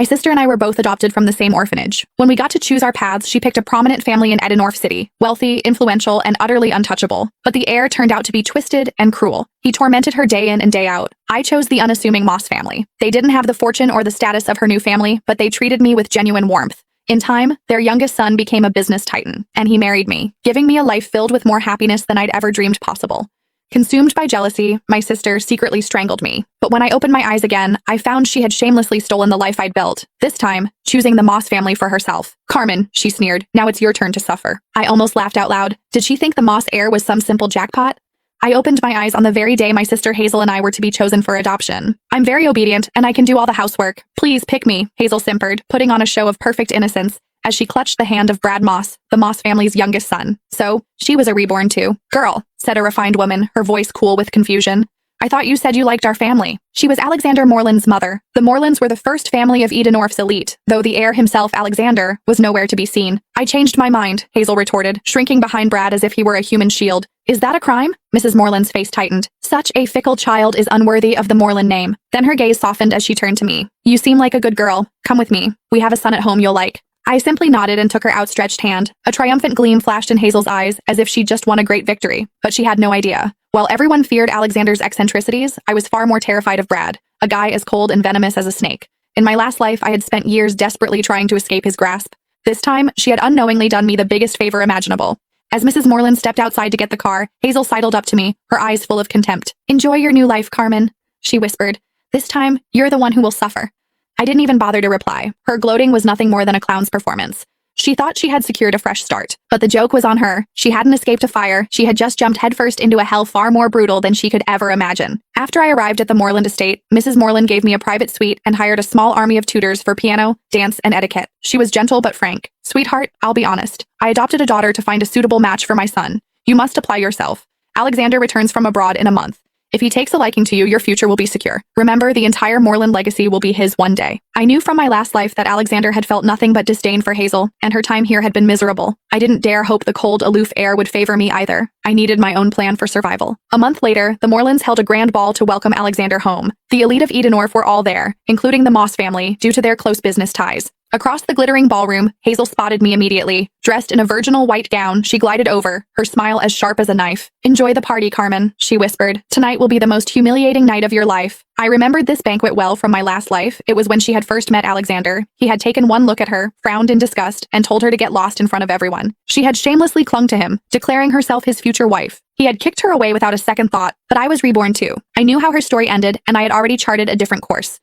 My sister and I were both adopted from the same orphanage. When we got to choose our paths, she picked a prominent family in Edenorf City, wealthy, influential, and utterly untouchable. But the heir turned out to be twisted and cruel. He tormented her day in and day out. I chose the unassuming Moss family. They didn't have the fortune or the status of her new family, but they treated me with genuine warmth. In time, their youngest son became a business titan, and he married me, giving me a life filled with more happiness than I'd ever dreamed possible. Consumed by jealousy, my sister secretly strangled me. But when I opened my eyes again, I found she had shamelessly stolen the life I'd built, this time, choosing the Moss family for herself. "Carmen," she sneered, "now it's your turn to suffer." I almost laughed out loud. Did she think the Moss heir was some simple jackpot? I opened my eyes on the very day my sister Hazel and I were to be chosen for adoption. "I'm very obedient, and I can do all the housework. Please pick me," Hazel simpered, putting on a show of perfect innocence, as she clutched the hand of Brad Moss, the Moss family's youngest son. So, she was a reborn too. "Girl," said a refined woman, her voice cool with confusion. "I thought you said you liked our family." She was Alexander Moreland's mother. The Morelands were the first family of Edenorf's elite, though the heir himself, Alexander, was nowhere to be seen. "I changed my mind," Hazel retorted, shrinking behind Brad as if he were a human shield. "Is that a crime?" Mrs. Moreland's face tightened. "Such a fickle child is unworthy of the Moreland name." Then her gaze softened as she turned to me. "You seem like a good girl. Come with me. We have a son at home you'll like." I simply nodded and took her outstretched hand. A triumphant gleam flashed in Hazel's eyes, as if she'd just won a great victory. But she had no idea. While everyone feared Alexander's eccentricities, I was far more terrified of Brad, a guy as cold and venomous as a snake. In my last life, I had spent years desperately trying to escape his grasp. This time, she had unknowingly done me the biggest favor imaginable. As Mrs. Moreland stepped outside to get the car, Hazel sidled up to me, her eyes full of contempt. "Enjoy your new life, Carmen," she whispered. "This time, you're the one who will suffer." I didn't even bother to reply. Her gloating was nothing more than a clown's performance. She thought she had secured a fresh start, but the joke was on her. She hadn't escaped a fire. She had just jumped headfirst into a hell far more brutal than she could ever imagine. After I arrived at the Moreland estate, Mrs. Moreland gave me a private suite and hired a small army of tutors for piano, dance, and etiquette. She was gentle but frank. "Sweetheart, I'll be honest. I adopted a daughter to find a suitable match for my son. You must apply yourself. Alexander returns from abroad in a month. If he takes a liking to you, your future will be secure. Remember, the entire Moreland legacy will be his one day." I knew from my last life that Alexander had felt nothing but disdain for Hazel, and her time here had been miserable. I didn't dare hope the cold, aloof heir would favor me either. I needed my own plan for survival. A month later, the Morelands held a grand ball to welcome Alexander home. The elite of Edenorf were all there, including the Moss family, due to their close business ties. Across the glittering ballroom, Hazel spotted me immediately. Dressed in a virginal white gown, she glided over, her smile as sharp as a knife. "Enjoy the party, Carmen," she whispered. "Tonight will be the most humiliating night of your life." I remembered this banquet well from my last life. It was when she had first met Alexander. He had taken one look at her, frowned in disgust, and told her to get lost in front of everyone. She had shamelessly clung to him, declaring herself his future wife. He had kicked her away without a second thought, but I was reborn too. I knew how her story ended, and I had already charted a different course.